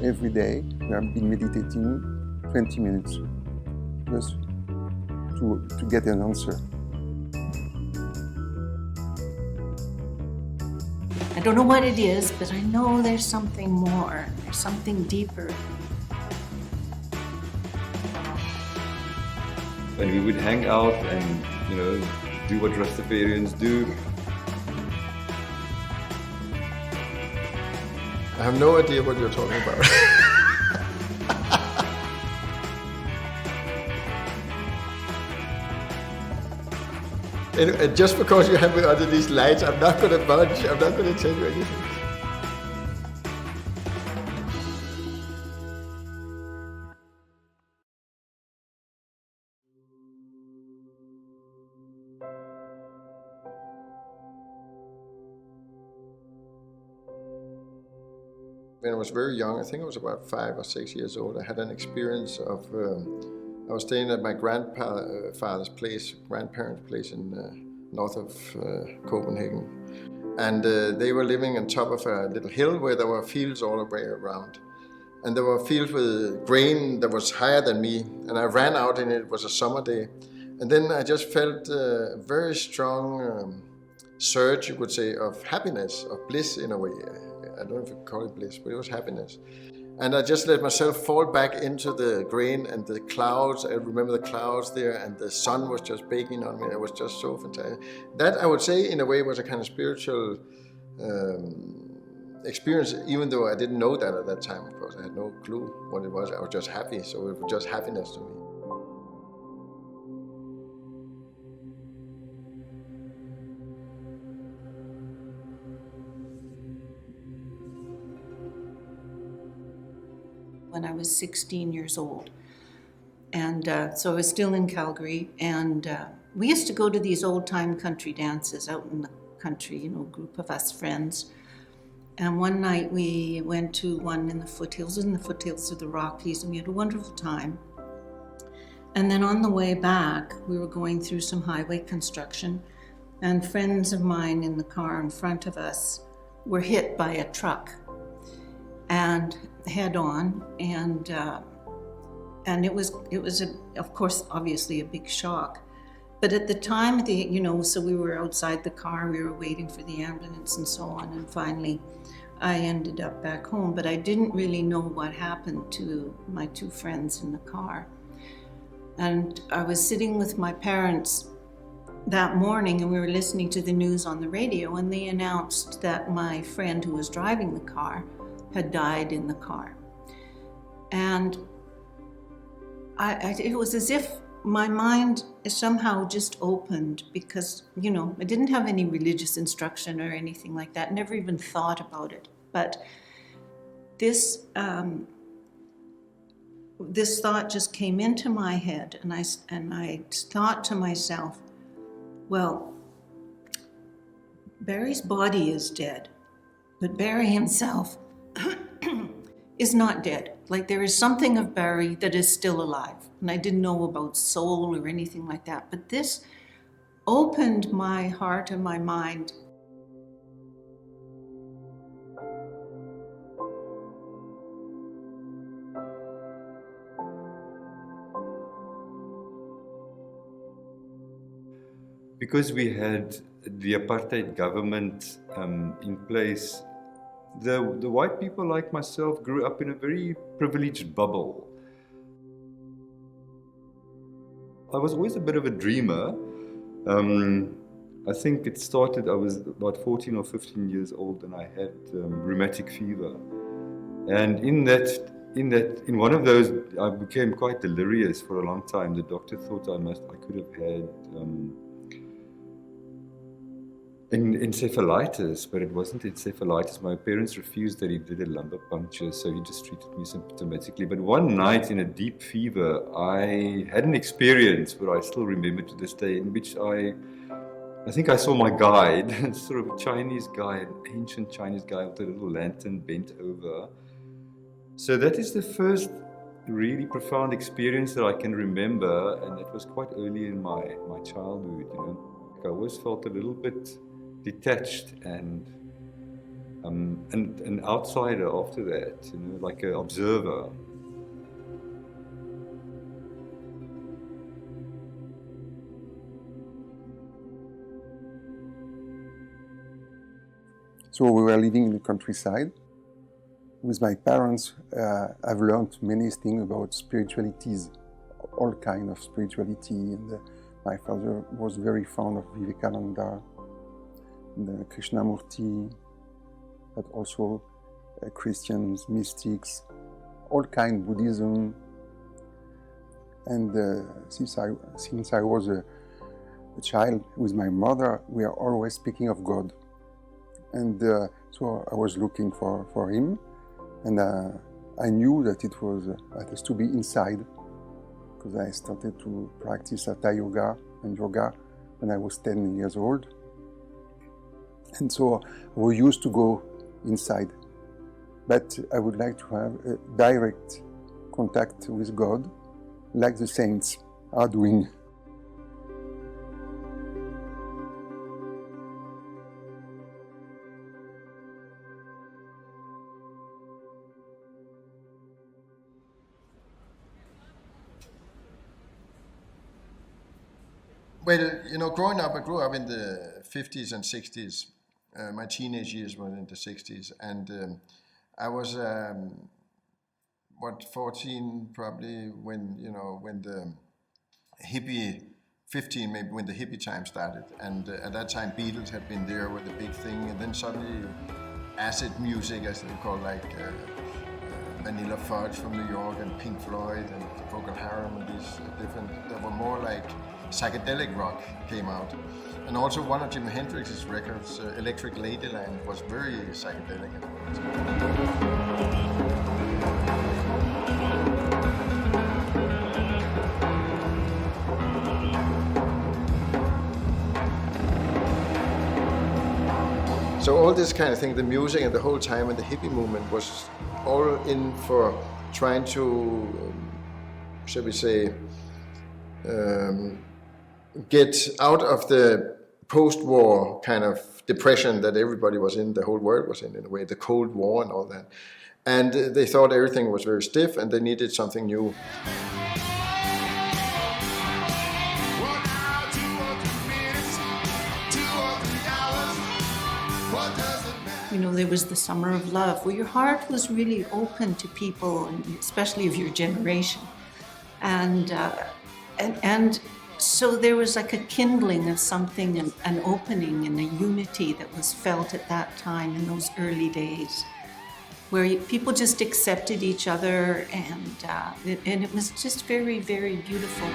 every day. We have been meditating 20 minutes just to get an answer. I don't know what it is, but I know there's something more, there's something deeper. And we would hang out and, do what Rastafarians do. I have no idea what you're talking about. And just because you have me under these lights, I'm not going to budge. I'm not going to tell you anything. When I was very young, I think I was about 5 or 6 years old, I had an experience of, I was staying at my grandparents' place in north of Copenhagen. And they were living on top of a little hill where there were fields all the way around. And there were fields with grain that was higher than me. And I ran out and it was a summer day. And then I just felt a very strong surge, you could say, of happiness, of bliss in a way. I don't know if you could call it bliss, but it was happiness. And I just let myself fall back into the grain and the clouds. I remember the clouds there and the sun was just baking on me. It was just so fantastic. That, I would say, in a way, was a kind of spiritual experience, even though I didn't know that at that time, of course. I had no clue what it was. I was just happy, so it was just happiness to me. When I was 16 years old. And so I was still in Calgary, and we used to go to these old-time country dances out in the country, a group of us friends. And one night we went to one in the foothills of the Rockies, and we had a wonderful time. And then on the way back, we were going through some highway construction, and friends of mine in the car in front of us were hit by a truck. And head on, and it was of course obviously a big shock, but at the time so we were outside the car, we were waiting for the ambulance and so on, and finally I ended up back home, but I didn't really know what happened to my 2 friends in the car. And I was sitting with my parents that morning, and we were listening to the news on the radio, and they announced that my friend who was driving the car had died in the car. And it was as if my mind somehow just opened, because, I didn't have any religious instruction or anything like that, never even thought about it. But this thought just came into my head, and I thought to myself, well, Barry's body is dead, but Barry himself is not dead. Like, there is something of Barry that is still alive. And I didn't know about soul or anything like that. But this opened my heart and my mind. Because we had the apartheid government in place, the white people like myself grew up in a very privileged bubble. I was always a bit of a dreamer. I think it started, I was about 14 or 15 years old, and I had rheumatic fever. And in one of those, I became quite delirious for a long time. The doctor thought I could have had encephalitis, but it wasn't encephalitis. My parents refused that. He did a lumbar puncture, so he just treated me symptomatically. But one night in a deep fever, I had an experience where I still remember to this day, in which I think I saw my guide, sort of a Chinese guy, an ancient Chinese guy with a little lantern bent over. So that is the first really profound experience that I can remember, and it was quite early in my childhood. I always felt a little bit detached and and an outsider after that, you know, like an observer. So we were living in the countryside. With my parents, I've learned many things about spiritualities, all kinds of spirituality. And my father was very fond of Vivekananda, and Krishnamurti, but also Christians, mystics, all kinds, Buddhism. And since I was a child with my mother, we are always speaking of God. And so I was looking for him, and I knew that it has to be inside, because I started to practice Hatha yoga and yoga when I was 10 years old. And so we used to go inside. But I would like to have a direct contact with God, like the saints are doing. Well, you know, growing up, I grew up in the 50s and 60s. My teenage years were in the 60s, and I was 14 probably when the hippie, 15 maybe, when the hippie time started, and at that time Beatles had been there with the big thing, and then suddenly acid music, as they call, like Vanilla Fudge from New York and Pink Floyd and Procol Harum and these different, that were more like psychedelic rock came out. And also one of Jimi Hendrix's records, Electric Ladyland, was very psychedelic. So all this kind of thing, the music and the whole time, and the hippie movement was all in for trying to, shall we say, get out of the post-war kind of depression that everybody was in, the whole world was in a way, the Cold War and all that. And they thought everything was very stiff and they needed something new. You know, there was the Summer of Love, where your heart was really open to people, and especially of your generation. And so there was like a kindling of something, an opening and a unity that was felt at that time in those early days, where people just accepted each other, and it was just very, very beautiful.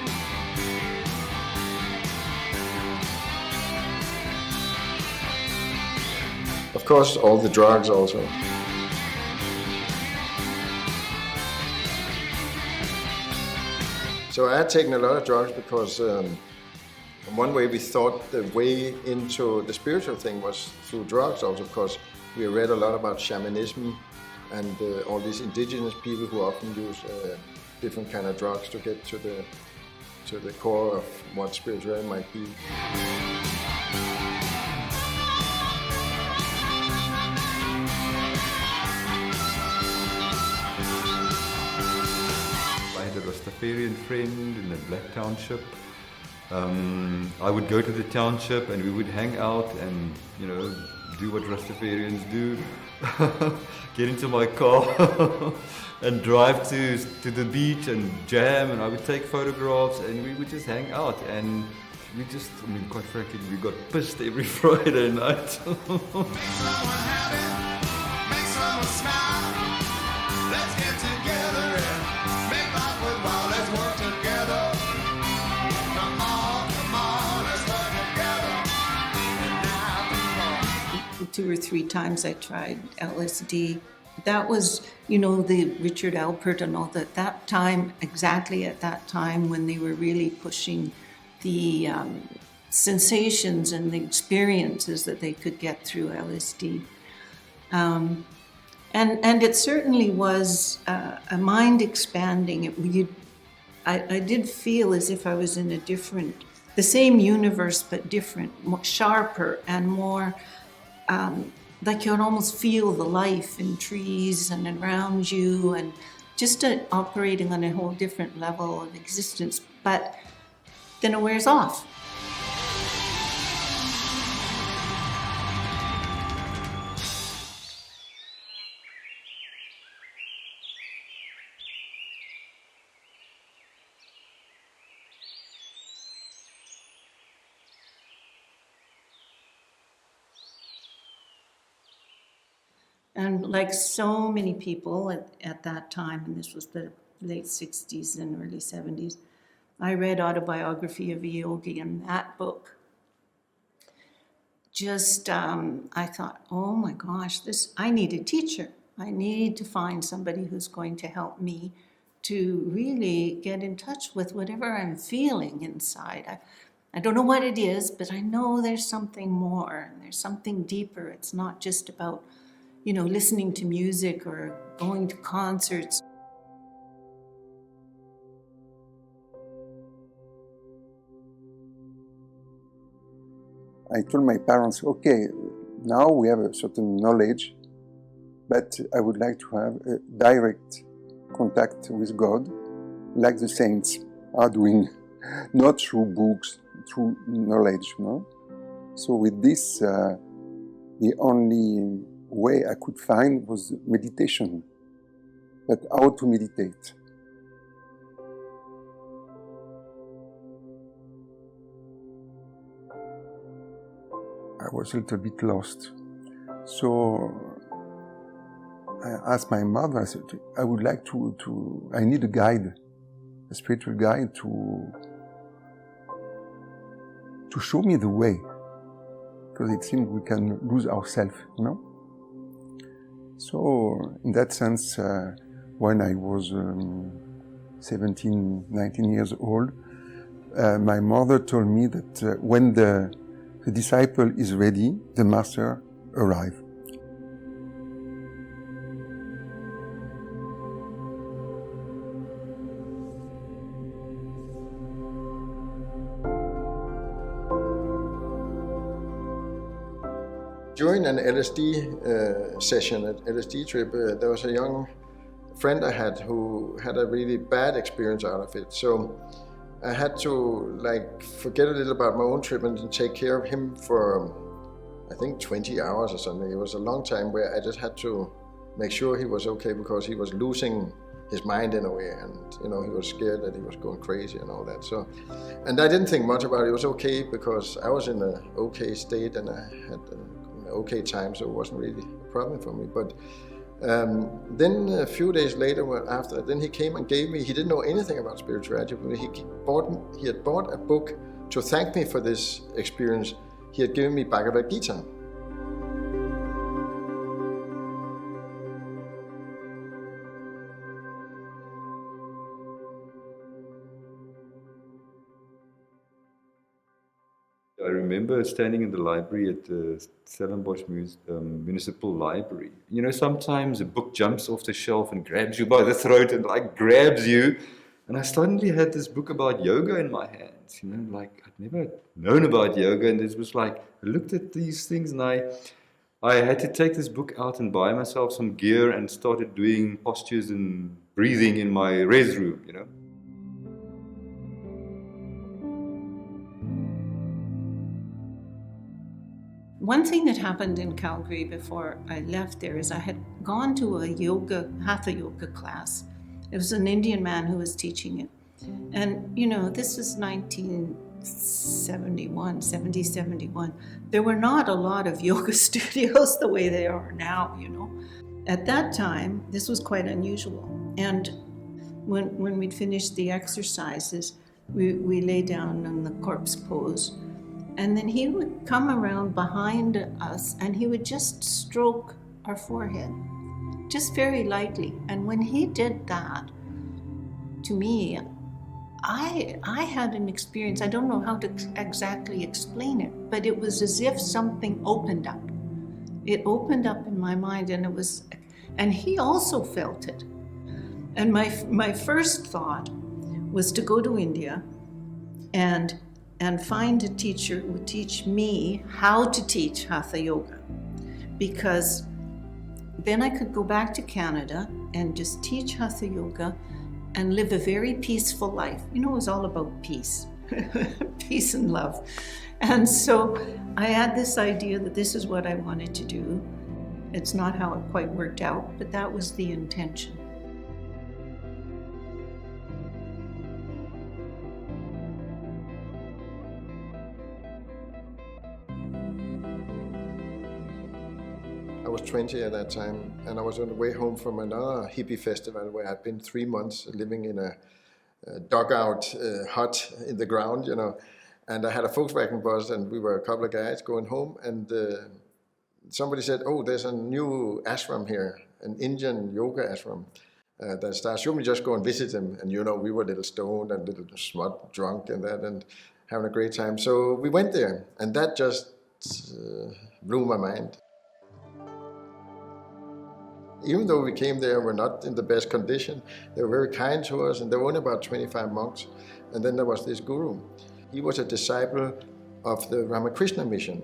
Of course, all the drugs also. So I had taken a lot of drugs because in one way we thought the way into the spiritual thing was through drugs also, because we read a lot about shamanism and all these indigenous people who often use different kind of drugs to get to the core of what spirituality might be. A Rastafarian friend in the Black Township. I would go to the township and we would hang out and, you know, do what Rastafarians do. Get into my car and drive to the beach and jam, and I would take photographs and we would just hang out, and we just, I mean, quite frankly, we got pissed every Friday night. Two or three times I tried LSD. That was, you know, the Richard Alpert and all that time, exactly at that time when they were really pushing the sensations and the experiences that they could get through LSD. And it certainly was a mind expanding. I did feel as if I was in a different, the same universe but different, more sharper and more like you can almost feel the life in trees and around you, and just operating on a whole different level of existence. But then it wears off. And like so many people at that time, and this was the late 60s and early 70s, I read Autobiography of a Yogi, and that book just, I thought, oh my gosh, I need a teacher. I need to find somebody who's going to help me to really get in touch with whatever I'm feeling inside. I don't know what it is, but I know there's something more, and there's something deeper. It's not just about listening to music or going to concerts. I told my parents, okay, now we have a certain knowledge, but I would like to have a direct contact with God, like the saints are doing, not through books, through knowledge. So with this, the only way I could find was meditation. But how to meditate? I was a little bit lost. So I asked my mother, I said, I would like I need a guide, a spiritual guide to show me the way. Because it seems we can lose ourselves, So in that sense, when I was 17, 19 years old, my mother told me that when the disciple is ready, the master arrives. During an LSD session, an LSD trip, there was a young friend I had who had a really bad experience out of it. So I had to forget a little about my own trip and take care of him for, I think, 20 hours or something. It was a long time where I just had to make sure he was okay, because he was losing his mind in a way, and he was scared that he was going crazy and all that. So, and I didn't think much about it. It was okay because I was in an okay state and I had okay time, so it wasn't really a problem for me. But then a few days later, after then he came and gave me, he didn't know anything about spirituality, but he had bought a book to thank me for this experience. He had given me Bhagavad Gita. I remember standing in the library at the Stellenbosch Municipal Library. Sometimes a book jumps off the shelf and grabs you by the throat and grabs you. And I suddenly had this book about yoga in my hands. I'd never known about yoga, and it was I looked at these things and I had to take this book out and buy myself some gear and started doing postures and breathing in my res room, One thing that happened in Calgary before I left there is I had gone to a hatha yoga class. It was an Indian man who was teaching it. And, this was 1971. There were not a lot of yoga studios the way they are now, At that time, this was quite unusual. And when we'd finished the exercises, we lay down in the corpse pose. And then he would come around behind us and he would just stroke our forehead, just very lightly. And when he did that, to me, I had an experience, I don't know how to exactly explain it, but it was as if something opened up. It opened up in my mind, and he also felt it. And my first thought was to go to India and find a teacher who would teach me how to teach hatha yoga. because then I could go back to Canada and just teach Hatha Yoga and live a very peaceful life. You know, it was all about peace, peace and love. And so I had this idea that this is what I wanted to do. It's not how it quite worked out, but that was the intention. I was 20 at that time, and I was on the way home from another hippie festival where I'd been 3 months living in a dugout hut in the ground, you know. And I had a Volkswagen bus, and we were a couple of guys going home, and somebody said, "Oh, there's a new ashram here, an Indian yoga ashram that starts. Shouldn't we just go and visit them?" And you know, we were a little stoned and a little smut drunk and that, and having a great time. So we went there, and that just blew my mind. Even though we came there, we're not in the best condition. They were very kind to us, and there were only about 25 monks. And then there was this guru. He was a disciple of the Ramakrishna mission,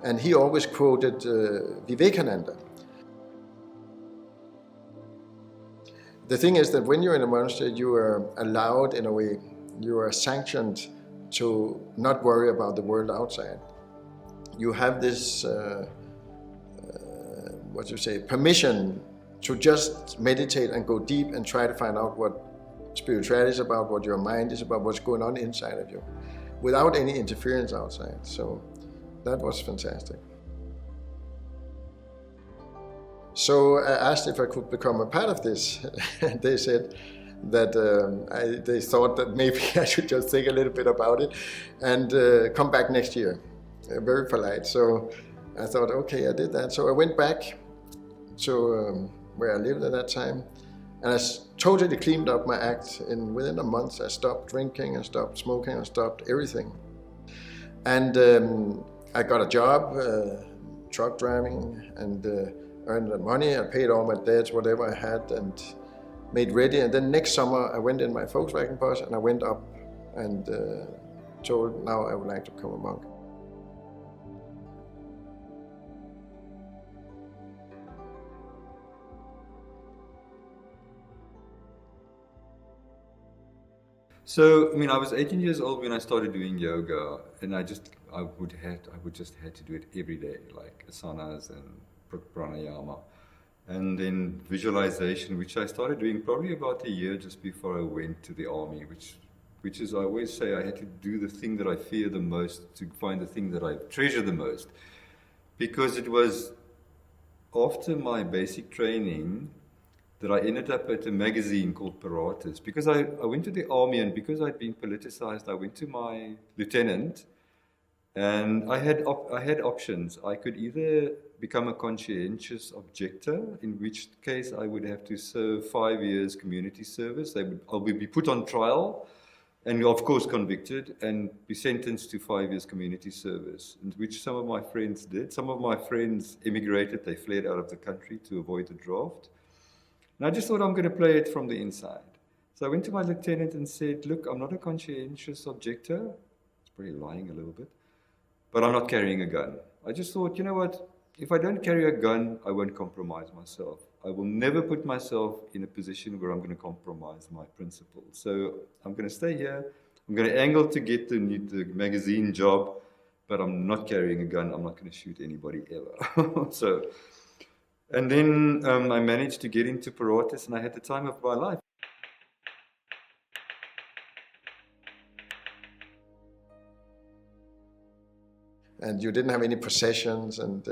and he always quoted Vivekananda. The thing is that when you're in a monastery, you are allowed, in a way, you are sanctioned to not worry about the world outside. You have this permission to just meditate and go deep and try to find out what spirituality is about, what your mind is about, what's going on inside of you, without any interference outside. So that was fantastic. So I asked if I could become a part of this, and they said that they thought that maybe I should just think a little bit about it and come back next year. Very polite. So I thought, okay, I did that. So I went back to where I lived at that time, and I totally cleaned up my act. Within a month, I stopped drinking, I stopped smoking, I stopped everything. And I got a job, truck driving, and earned the money. I paid all my debts, whatever I had, and made ready. And then next summer, I went in my Volkswagen bus, and I went up and told, now I would like to become a monk. So, I mean, I was 18 years old when I started doing yoga, and I would just had to do it every day, like asanas and pranayama. And then visualization, which I started doing probably about a year just before I went to the army, which is, I always say, I had to do the thing that I fear the most to find the thing that I treasure the most. Because it was after my basic training that I ended up at a magazine called Paratus. Because I went to the army, and because I'd been politicized, I went to my lieutenant, and I had options. I could either become a conscientious objector, in which case I would have to serve 5 years community service. I would be put on trial, and of course convicted, and be sentenced to 5 years community service, which some of my friends did. Some of my friends immigrated, they fled out of the country to avoid the draft. And I just thought, I'm going to play it from the inside. So I went to my lieutenant and said, look, I'm not a conscientious objector. It's probably lying a little bit. But I'm not carrying a gun. I just thought, you know what? If I don't carry a gun, I won't compromise myself. I will never put myself in a position where I'm going to compromise my principles. So I'm going to stay here. I'm going to angle to get the magazine job, but I'm not carrying a gun. I'm not going to shoot anybody ever. And then I managed to get into Paratus, and I had the time of my life. And you didn't have any possessions, and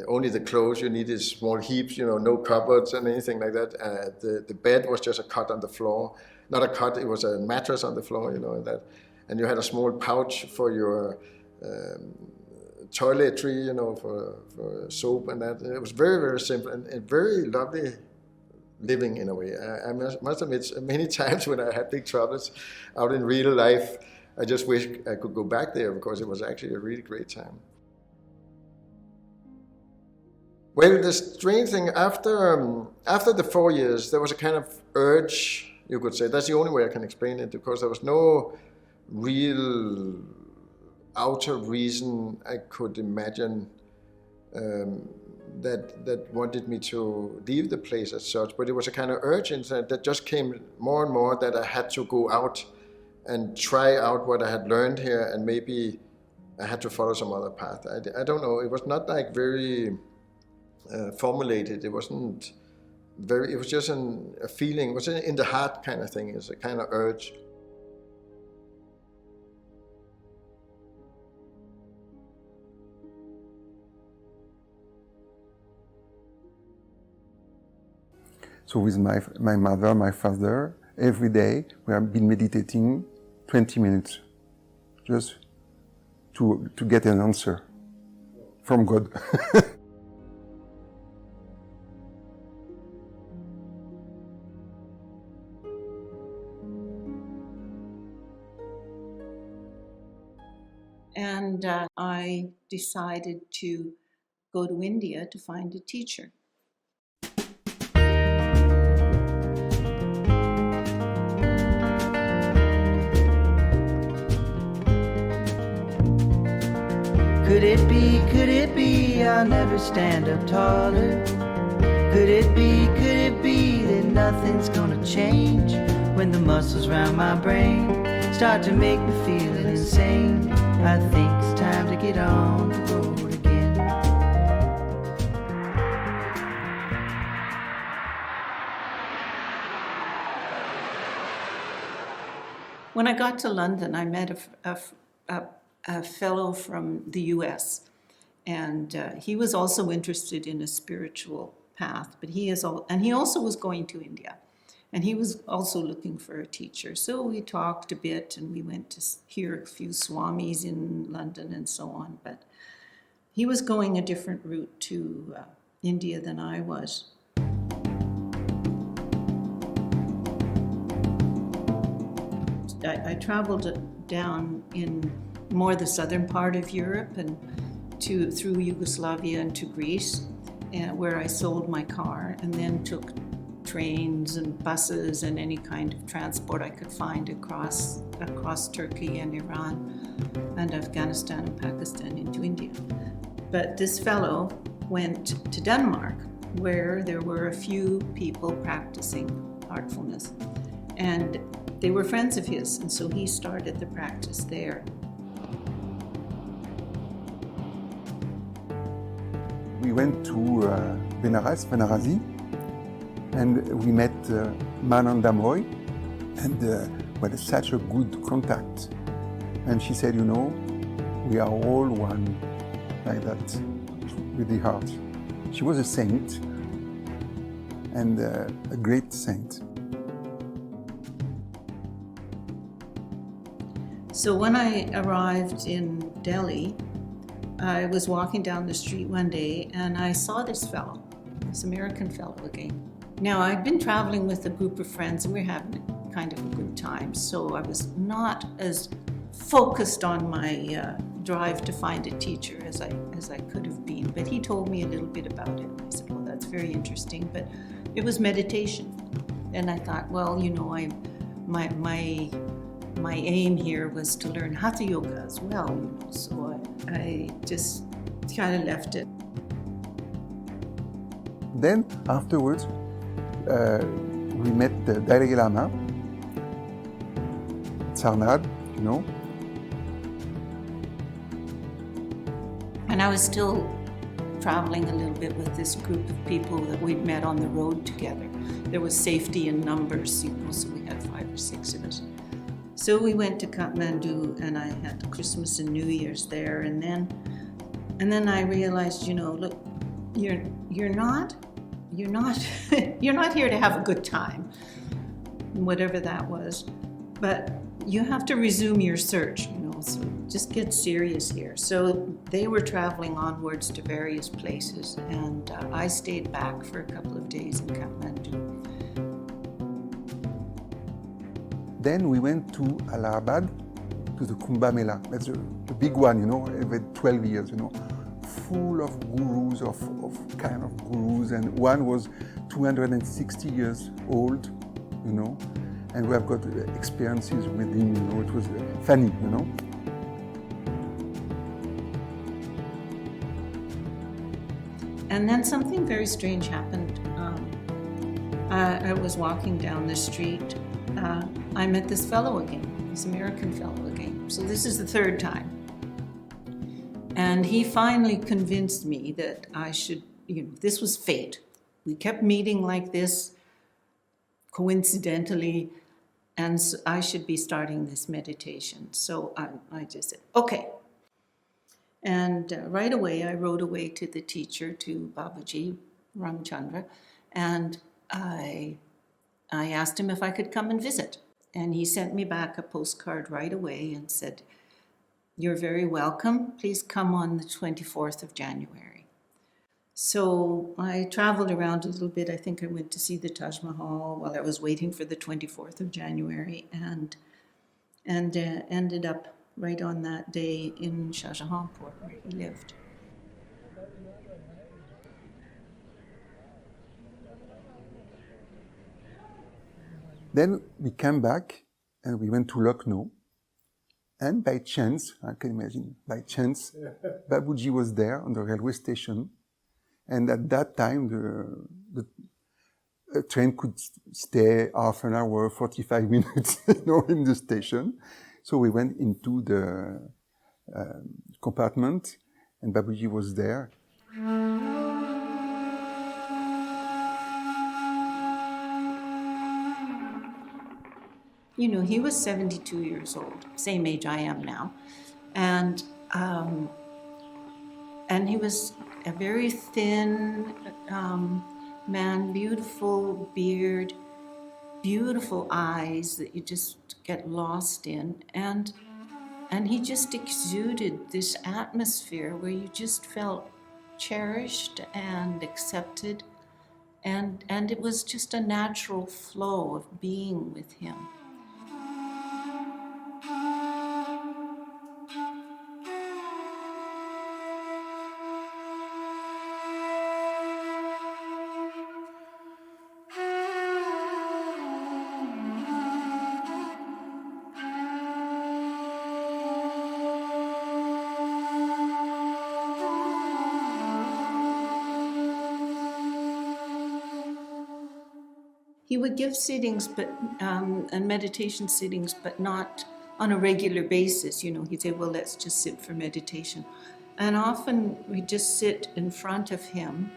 only the clothes you needed, small heaps, you know, no cupboards and anything like that. The bed was just a cot on the floor. Not a cot, it was a mattress on the floor, you know, and you had a small pouch for your toiletry, you know, for soap and that. It was very, very simple and very lovely living in a way. I must admit, many times when I had big troubles out in real life, I just wish I could go back there, because it was actually a really great time. Well, the strange thing, after the 4 years, there was a kind of urge, you could say. That's the only way I can explain it, because there was no real outer reason I could imagine that wanted me to leave the place as such, but it was a kind of urge that just came more and more that I had to go out and try out what I had learned here, and maybe I had to follow some other path. I don't know. It was not like very formulated. It wasn't very. It was just a feeling. It was in the heart kind of thing. It's a kind of urge. So with my mother, my father, every day we have been meditating 20 minutes, just to get an answer from God. And I decided to go to India to find a teacher. Could it be, I'll never stand up taller? Could it be that nothing's gonna change when the muscles round my brain start to make me feel insane? I think it's time to get on the road again. When I got to London, I met a fellow from the US, and he was also interested in a spiritual path, but he also was going to India, and he was also looking for a teacher. So we talked a bit, and we went to hear a few swamis in London and so on, but he was going a different route to India than I was. I traveled down in more the southern part of Europe and through Yugoslavia and to Greece, where I sold my car, and then took trains and buses and any kind of transport I could find across Turkey and Iran and Afghanistan and Pakistan into India. But this fellow went to Denmark, where there were a few people practicing heartfulness, and they were friends of his, and so he started the practice there. We went to Varanasi, and we met Mananda Moy, and we had such a good contact. And she said, we are all one, like that, with the heart. She was a saint, and a great saint. So when I arrived in Delhi, I was walking down the street one day and I saw this American fellow again. Now, I'd been traveling with a group of friends and we were having kind of a good time, so I was not as focused on my drive to find a teacher as I could have been. But he told me a little bit about it. I said, well, that's very interesting, but it was meditation. And I thought, well, my aim here was to learn Hatha Yoga as well, so I just kind of left it. Then afterwards, we met the Dalai Lama, Sarnad, And I was still traveling a little bit with this group of people that we'd met on the road together. There was safety in numbers, so we had 5 or 6 of us. So we went to Kathmandu, and I had Christmas and New Year's there, and then I realized, look, you're not you're not here to have a good time, whatever that was, but you have to resume your search, so just get serious here. So they were traveling onwards to various places, and I stayed back for a couple of days in Kathmandu. Then we went to Allahabad, to the Kumbh Mela. That's the big one, every 12 years, full of gurus, of kind of gurus. And one was 260 years old, and we have got experiences with him, it was funny, And then something very strange happened. I was walking down the street. I met this fellow again, this American fellow again. So this is the third time. And he finally convinced me that I should, this was fate. We kept meeting like this, coincidentally, and so I should be starting this meditation. So I just said, okay. And right away, I rode away to the teacher, to Babaji Ramchandra, and I asked him if I could come and visit. And he sent me back a postcard right away and said, "You're very welcome. Please come on the 24th of January." So I traveled around a little bit. I think I went to see the Taj Mahal while I was waiting for the 24th of January, and ended up right on that day in Shahjahanpur, where he lived. Then we came back and we went to Lucknow. And by chance, I can imagine, by chance, Babuji was there on the railway station. And at that time, the train could stay half an hour, 45 minutes, in the station. So we went into the compartment, and Babuji was there. He was 72 years old, same age I am now. And he was a very thin man, beautiful beard, beautiful eyes that you just get lost in. And he just exuded this atmosphere where you just felt cherished and accepted. And it was just a natural flow of being with him. He would give sittings, and meditation sittings, but not on a regular basis. He'd say, well, let's just sit for meditation. And often we'd just sit in front of him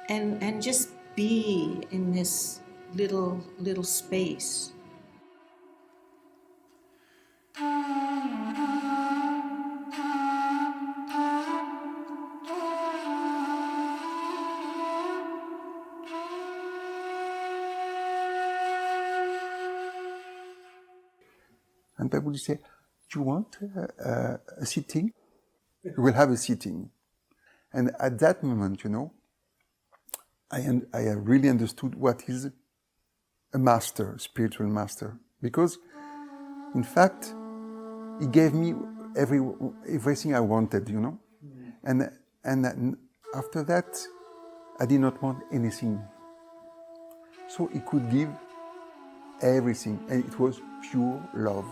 and just be in this little space. And Babuji said, "Do you want a sitting? We'll have a sitting." And at that moment, I really understood what is a master, a spiritual master. Because, in fact, he gave me everything I wanted, And after that, I did not want anything. So he could give everything, and it was pure love.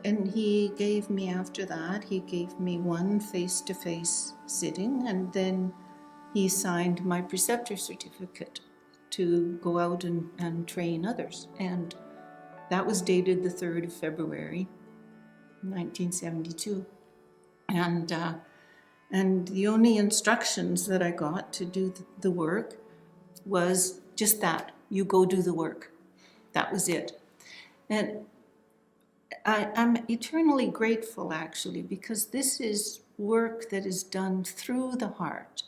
And he gave me, after that, he gave me one face-to-face sitting, and then he signed my preceptor certificate to go out and train others. And that was dated the 3rd of February, 1972. And the only instructions that I got to do the work was just that: you go do the work. That was it. And I'm eternally grateful, actually, because this is work that is done through the heart.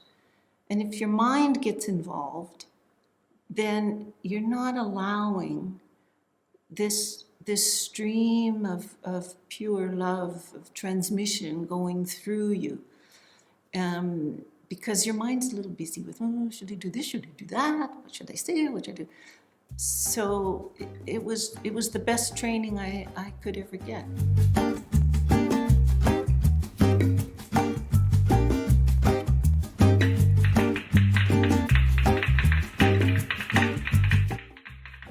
And if your mind gets involved, then you're not allowing this stream of pure love, of transmission going through you. because your mind's a little busy with, oh, should I do this? Should I do that? What should I say? What should I do? So it was the best training I could ever get.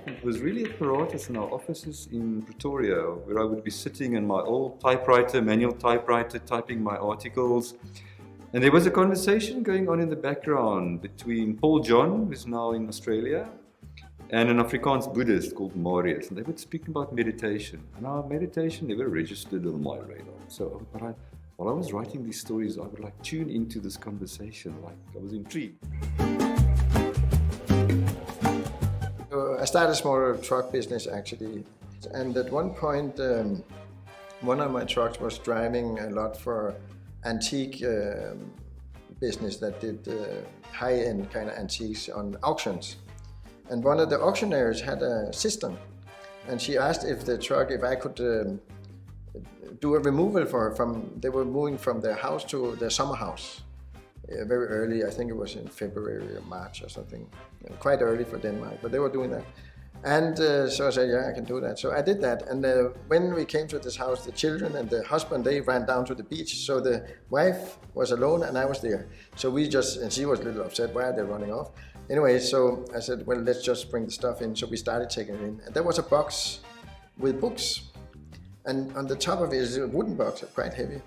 It was really at Paratus in our offices in Pretoria, where I would be sitting in my old typewriter, manual typewriter, typing my articles. And there was a conversation going on in the background between Paul John, who's now in Australia, and an Afrikaans Buddhist called Marius. And they would speak about meditation. And our meditation never registered on my radar. So while I was writing these stories, I would like tune into this conversation, like I was intrigued. I started a small truck business actually, and at one point one of my trucks was driving a lot for antique business that did high-end kind of antiques on auctions. And one of the auctioneers had a sister, and she asked if I could do a removal for her they were moving from their house to their summer house. Very early, I think it was in February or March or something, quite early for Denmark, but they were doing that. And so I said, yeah, I can do that. So I did that, and when we came to this house, the children and the husband, they ran down to the beach. So the wife was alone and I was there. So and she was a little upset, why are they running off? Anyway, so I said, well, let's just bring the stuff in. So we started taking it in. And there was a box with books. And on the top of it is a wooden box, quite heavy.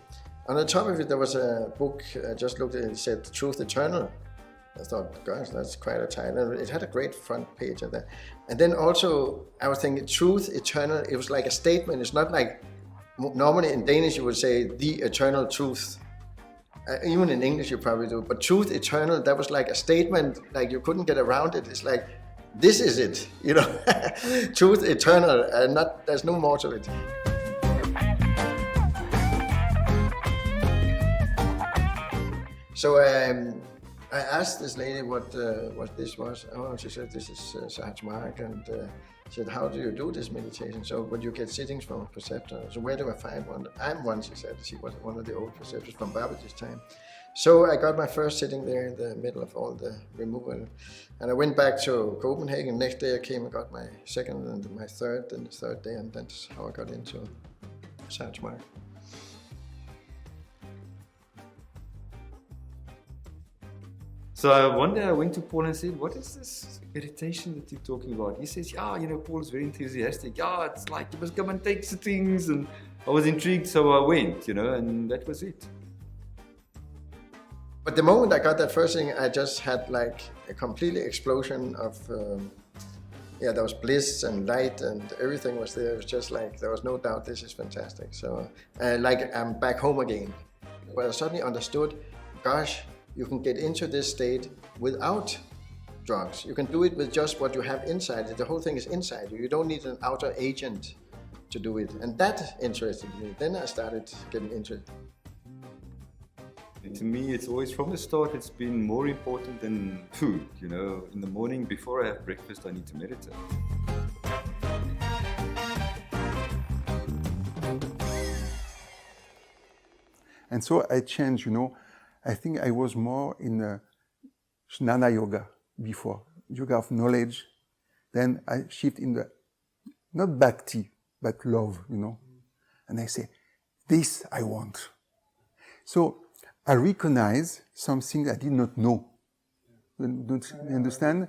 On the top of it, there was a book. I just looked at it, it said Truth Eternal. I thought, gosh, that's quite a title. It had a great front page of that. And then also, I was thinking, Truth Eternal, it was like a statement. It's not like, normally in Danish you would say, the eternal truth. Even in English you probably do. But Truth Eternal, that was like a statement, like you couldn't get around it. It's like, this is it, you know. Truth Eternal, there's no more to it. So I asked this lady what this was. Oh, she said, this is Sahaj Mark, and she said, how do you do this meditation? So, would you get sittings from a preceptor? So, where do I find one? I'm one, she said. She was one of the old preceptors from Babaji's time. So, I got my first sitting there in the middle of all the removal. And I went back to Copenhagen. Next day I came and got my second and my third, and the third day, and that's how I got into Sahaj Mark. So one day I went to Paul and said, what is this meditation that you're talking about? He says, yeah, Paul is very enthusiastic. Yeah, it's like you must come and take sittings. And I was intrigued, so I went, and that was it. But the moment I got that first thing, I just had like a complete explosion of, there was bliss and light and everything was there. It was just like, there was no doubt this is fantastic. So like I'm back home again. But I suddenly understood, gosh, you can get into this state without drugs. You can do it with just what you have inside. The whole thing is inside you. You don't need an outer agent to do it. And that interested me. Then I started getting into it. To me, it's always, from the start, it's been more important than food. In the morning, before I have breakfast, I need to meditate. And so I changed, I think I was more in Jnana Yoga before, yoga of knowledge. Then I shift in the, not bhakti, but love, And I say, this I want. So I recognize something I did not know. Don't you understand?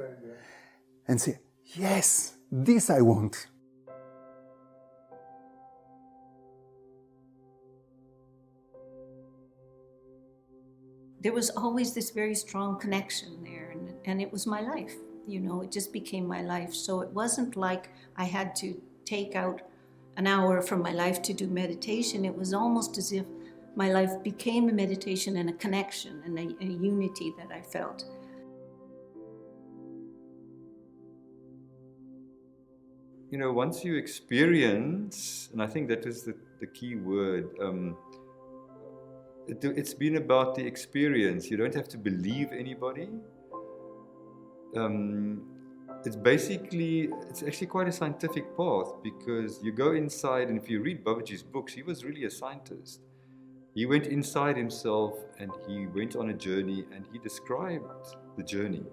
And say, yes, this I want. There was always this very strong connection there, and it was my life, it just became my life. So it wasn't like I had to take out an hour from my life to do meditation. It was almost as if my life became a meditation and a connection and a unity that I felt. Once you experience, and I think that is the key word, it's been about the experience. You don't have to believe anybody. It's actually quite a scientific path, because you go inside, and if you read Babaji's books, he was really a scientist. He went inside himself and he went on a journey and he described the journey.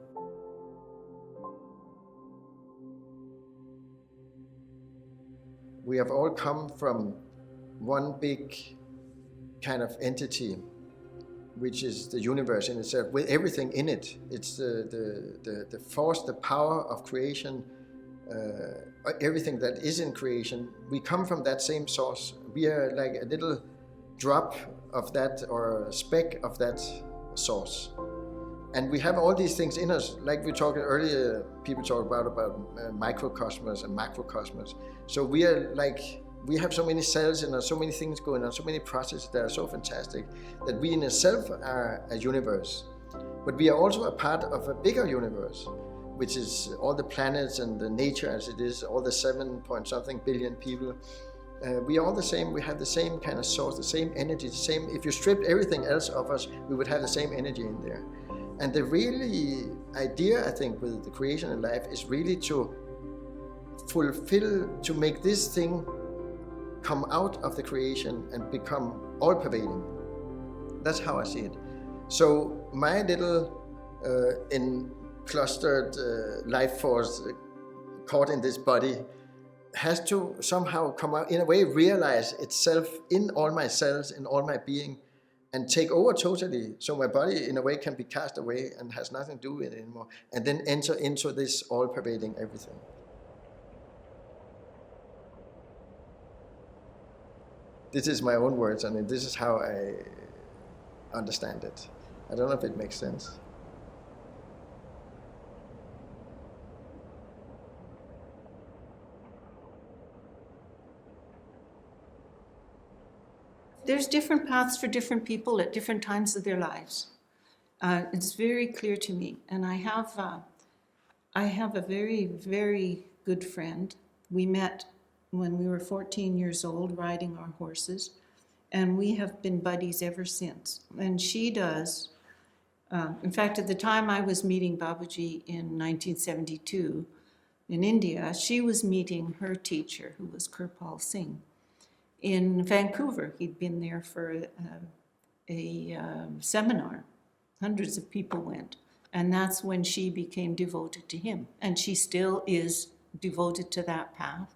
We have all come from one big kind of entity, which is the universe in itself, with everything in it. It's the force, the power of creation, everything that is in creation. We come from that same source. We are like a little drop of that, or a speck of that source. And we have all these things in us, like we talked earlier, people talk about microcosmos and macrocosmos. So we are like, we have so many cells and so many things going on, so many processes that are so fantastic, that we in itself are a universe. But we are also a part of a bigger universe, which is all the planets and the nature as it is, all the 7-point-something billion people. We are all the same, we have the same kind of source, the same energy, the same. If you stripped everything else of us, we would have the same energy in there. And the really idea, I think, with the creation of life is really to fulfill, to make this thing come out of the creation and become all-pervading. That's how I see it. So my little clustered life force caught in this body has to somehow come out, in a way, realize itself in all my cells, in all my being, and take over totally, so my body, in a way, can be cast away and has nothing to do with it anymore, and then enter into this all-pervading everything. This is my own words, and this is how I understand it. I don't know if it makes sense. There's different paths for different people at different times of their lives. It's very clear to me, and I have a very, very good friend. We met when we were 14 years old, riding our horses, and we have been buddies ever since. And she does, in fact, at the time I was meeting Babaji in 1972 in India, she was meeting her teacher, who was Kirpal Singh, in Vancouver. He'd been there for a seminar. Hundreds of people went. And that's when she became devoted to him. And she still is devoted to that path.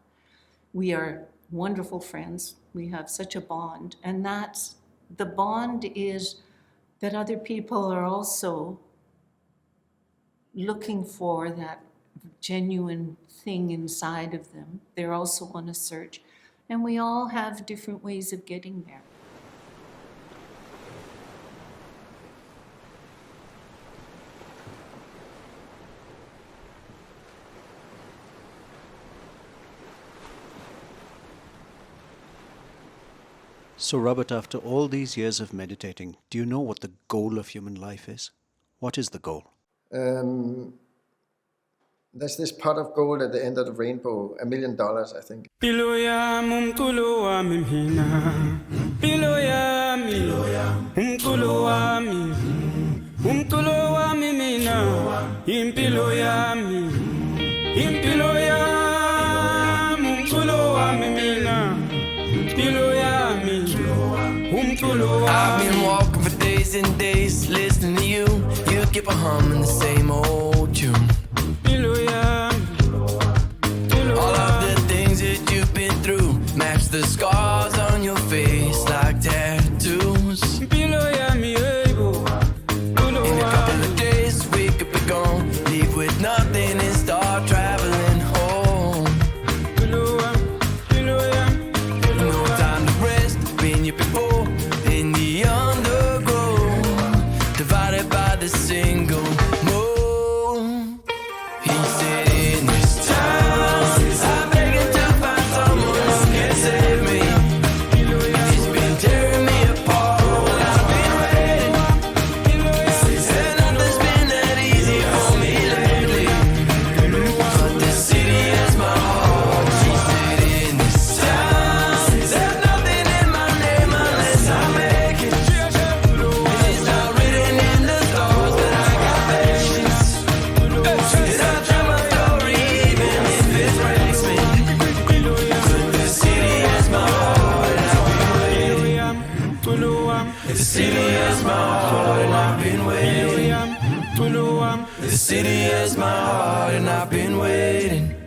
We are wonderful friends. We have such a bond. And that's, the bond is that other people are also looking for that genuine thing inside of them. They're also on a search. And we all have different ways of getting there. So, Robert, after all these years of meditating, do you know what the goal of human life is? What is the goal? There's this pot of gold at the end of the rainbow, $1 million, I think. I've been walking for days and days, listening to you. You keep on humming the same old tune. All of the things that you've been through match the scars on your face like tattoos. In a couple of days we could be gone, leave with nothing and start traveling home. No time to rest, been here before, in the undergrowth, divided by the single mode. heavy as my heart, and I've been waiting.